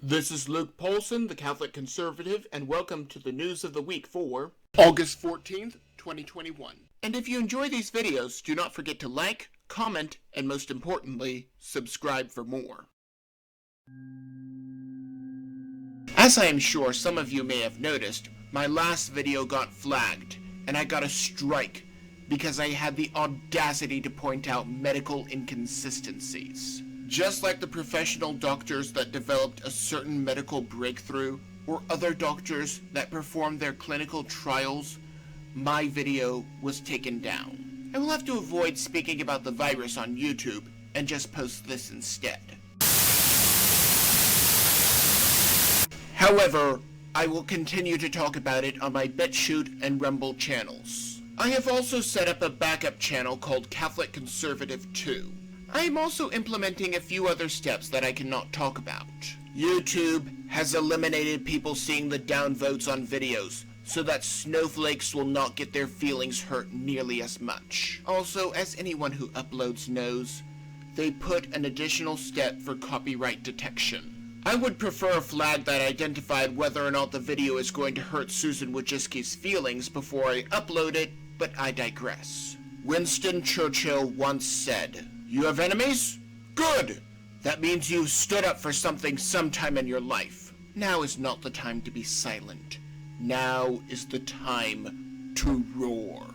This is Luke Paulson, the Catholic Conservative, and welcome to the News of the Week for August 14th, 2021. And if you enjoy these videos, do not forget to like, comment, and most importantly, subscribe for more. As I am sure some of you may have noticed, my last video got flagged, and I got a strike because I had the audacity to point out medical inconsistencies. Just like the professional doctors that developed a certain medical breakthrough, or other doctors that performed their clinical trials, my video was taken down. I will have to avoid speaking about the virus on YouTube and just post this instead. However, I will continue to talk about it on my Chute and Rumble channels. I have also set up a backup channel called Catholic Conservative 2. I am also implementing a few other steps that I cannot talk about. YouTube has eliminated people seeing the downvotes on videos, so that Snowflakes will not get their feelings hurt nearly as much. Also, as anyone who uploads knows, they put an additional step for copyright detection. I would prefer a flag that identified whether or not the video is going to hurt Susan Wojcicki's feelings before I upload it, but I digress. Winston Churchill once said, "You have enemies? Good! That means you stood up for something sometime in your life. Now is not the time to be silent. Now is the time to roar."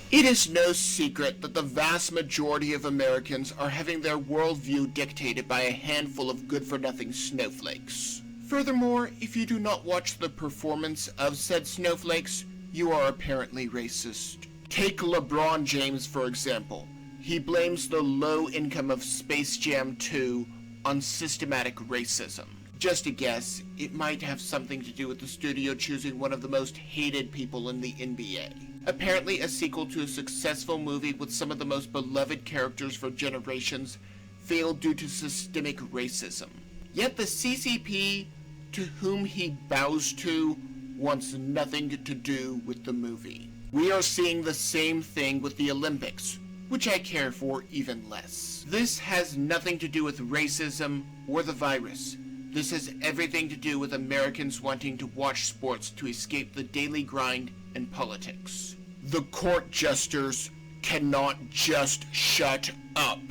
It is no secret that the vast majority of Americans are having their worldview dictated by a handful of good-for-nothing snowflakes. Furthermore, if you do not watch the performance of said snowflakes, you are apparently racist. Take LeBron James, for example. He blames the low income of Space Jam 2 on systematic racism. Just a guess, it might have something to do with the studio choosing one of the most hated people in the NBA. Apparently, a sequel to a successful movie with some of the most beloved characters for generations failed due to systemic racism. Yet the CCP, to whom he bows to, wants nothing to do with the movie. We are seeing the same thing with the Olympics, which I care for even less. This has nothing to do with racism or the virus. This has everything to do with Americans wanting to watch sports to escape the daily grind and politics. The court jesters cannot just shut up.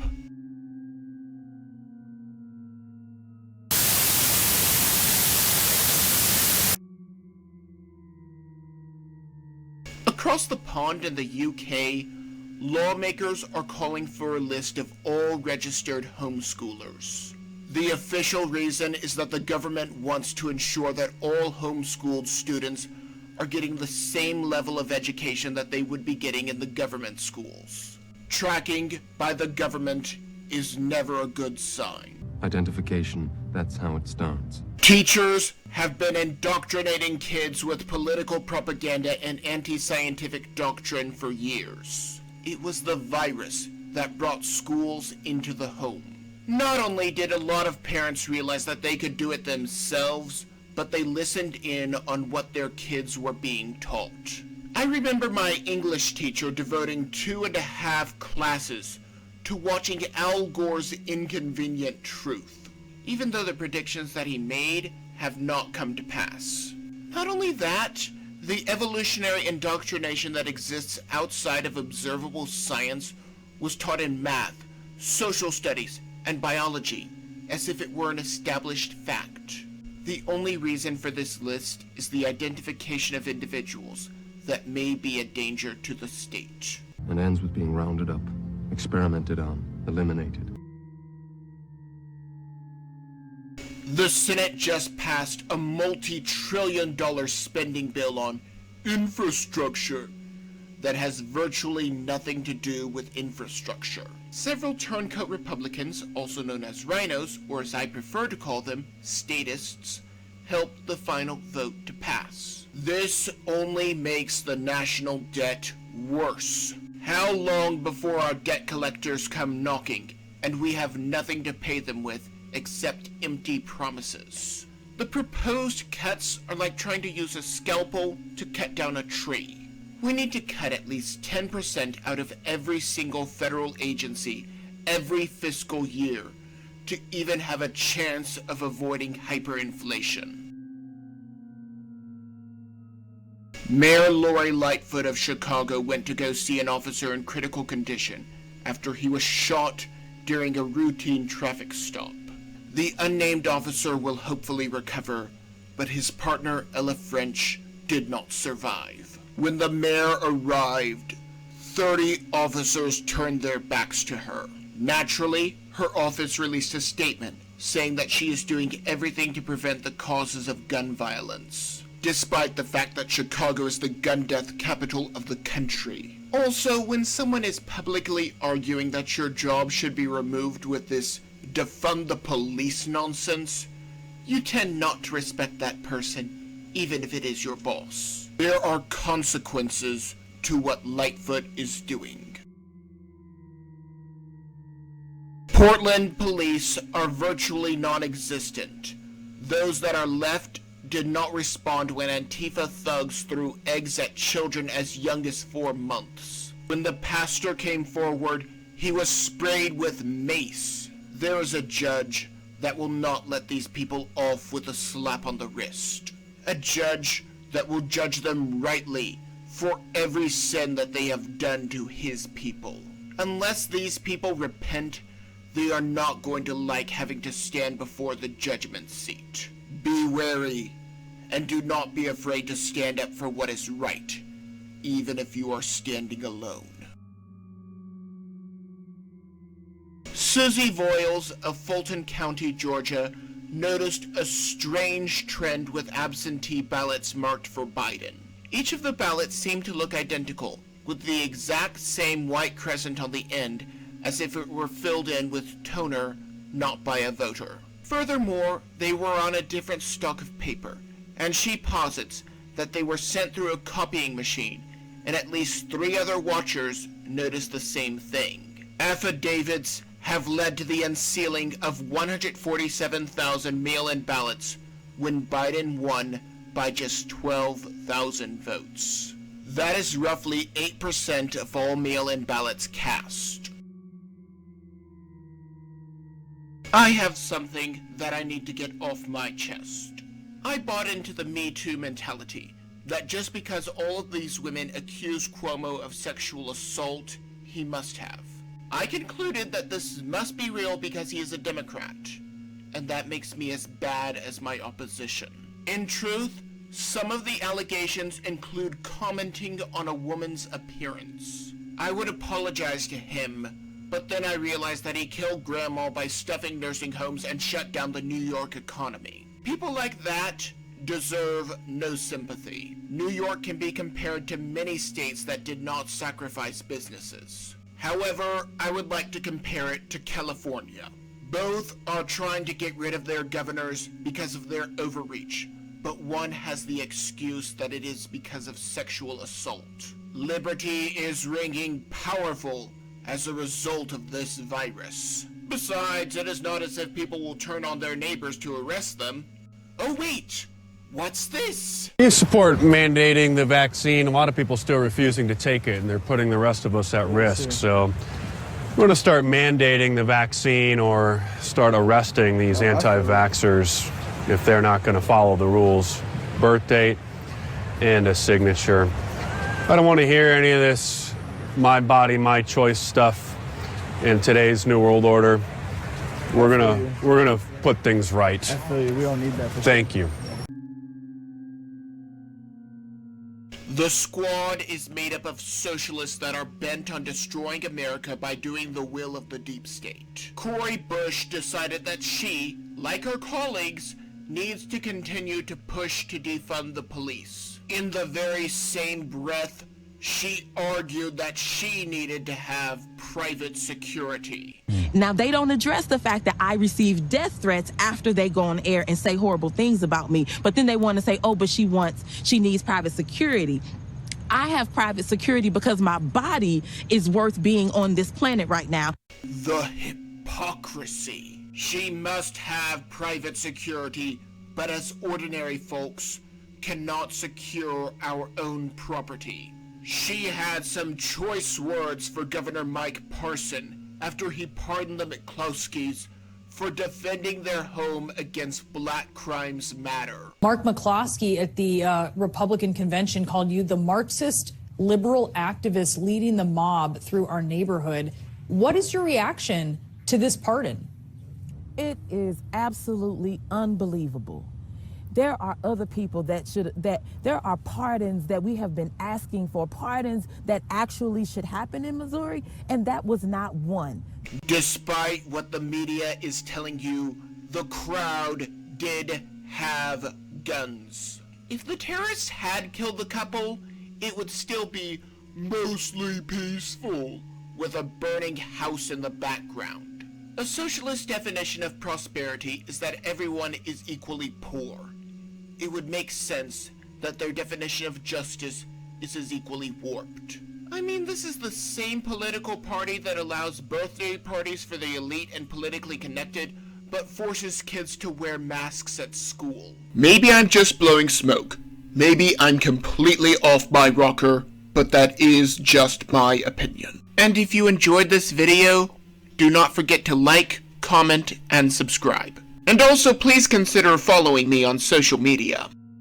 Across the pond in the UK, lawmakers are calling for a list of all registered homeschoolers. The official reason is that the government wants to ensure that all homeschooled students are getting the same level of education that they would be getting in the government schools. Tracking by the government is never a good sign. Identification, that's how it starts. Teachers have been indoctrinating kids with political propaganda and anti-scientific doctrine for years. It was the virus that brought schools into the home. Not only did a lot of parents realize that they could do it themselves, but they listened in on what their kids were being taught. I remember my English teacher devoting 2.5 classes to watching Al Gore's Inconvenient Truth, even though the predictions that he made have not come to pass. Not only that, the evolutionary indoctrination that exists outside of observable science was taught in math, social studies, and biology, as if it were an established fact. The only reason for this list is the identification of individuals that may be a danger to the state. It ends with being rounded up, experimented on, eliminated. The Senate just passed a multi-trillion-dollar spending bill on infrastructure that has virtually nothing to do with infrastructure. Several turncoat Republicans, also known as rhinos, or as I prefer to call them, statists, helped the final vote to pass. This only makes the national debt worse. How long before our debt collectors come knocking, and we have nothing to pay them with except empty promises? The proposed cuts are like trying to use a scalpel to cut down a tree. We need to cut at least 10% out of every single federal agency every fiscal year to even have a chance of avoiding hyperinflation. Mayor Lori Lightfoot of Chicago went to go see an officer in critical condition after he was shot during a routine traffic stop. The unnamed officer will hopefully recover, but his partner, Ella French, did not survive. When the mayor arrived, 30 officers turned their backs to her. Naturally, her office released a statement saying that she is doing everything to prevent the causes of gun violence, despite the fact that Chicago is the gun death capital of the country. Also, when someone is publicly arguing that your job should be removed with this defund the police nonsense, you tend not to respect that person, even if it is your boss. There are consequences to what Lightfoot is doing. Portland police are virtually non-existent. Those that are left did not respond when Antifa thugs threw eggs at children as young as 4 months. When the pastor came forward, he was sprayed with mace. There is a judge that will not let these people off with a slap on the wrist. A judge that will judge them rightly for every sin that they have done to his people. Unless these people repent, they are not going to like having to stand before the judgment seat. Be wary, and do not be afraid to stand up for what is right, even if you are standing alone. Susie Voiles of Fulton County, Georgia, noticed a strange trend with absentee ballots marked for Biden. Each of the ballots seemed to look identical, with the exact same white crescent on the end, as if it were filled in with toner, not by a voter. Furthermore, they were on a different stock of paper, and she posits that they were sent through a copying machine, and at least 3 other watchers noticed the same thing. Affidavits have led to the unsealing of 147,000 mail-in ballots when Biden won by just 12,000 votes. That is roughly 8% of all mail-in ballots cast. I have something that I need to get off my chest. I bought into the Me Too mentality, that just because all of these women accuse Cuomo of sexual assault, he must have. I concluded that this must be real because he is a Democrat, and that makes me as bad as my opposition. In truth, some of the allegations include commenting on a woman's appearance. I would apologize to him, but then I realized that he killed grandma by stuffing nursing homes and shut down the New York economy. People like that deserve no sympathy. New York can be compared to many states that did not sacrifice businesses. However, I would like to compare it to California. Both are trying to get rid of their governors because of their overreach, but one has the excuse that it is because of sexual assault. Liberty is ringing powerful as a result of this virus. Besides, it is not as if people will turn on their neighbors to arrest them. Oh wait, what's this? You support mandating the vaccine. A lot of people still refusing to take it, and they're putting the rest of us at risk. So we're going to start mandating the vaccine or start arresting these anti-vaxxers if they're not going to follow the rules. Birth date and a signature. I don't want to hear any of this my body, my choice stuff in today's New World Order. We're gonna put things right. I feel you. We don't need that. Thank you. The squad is made up of socialists that are bent on destroying America by doing the will of the deep state. Cori Bush decided that she, like her colleagues, needs to continue to push to defund the police. In the very same breath, she argued that she needed to have private security. Now, they don't address the fact that I received death threats after they go on air and say horrible things about me. But then they want to say, oh, but she needs private security. I have private security because my body is worth being on this planet right now. The hypocrisy. She must have private security, but as ordinary folks cannot secure our own property. She had some choice words for Governor Mike Paulson after he pardoned the McCloskeys for defending their home against Black Crimes Matter. Mark McCloskey at the Republican convention called you the Marxist liberal activist leading the mob through our neighborhood. What is your reaction to this pardon? It is absolutely unbelievable. There are other people there are pardons that we have been asking for, pardons that actually should happen in Missouri, and that was not one. Despite what the media is telling you, the crowd did have guns. If the terrorists had killed the couple, it would still be mostly peaceful, with a burning house in the background. A socialist definition of prosperity is that everyone is equally poor. It would make sense that their definition of justice is as equally warped. I mean, this is the same political party that allows birthday parties for the elite and politically connected, but forces kids to wear masks at school. Maybe I'm just blowing smoke. Maybe I'm completely off my rocker, but that is just my opinion. And if you enjoyed this video, do not forget to like, comment, and subscribe. And also please consider following me on social media.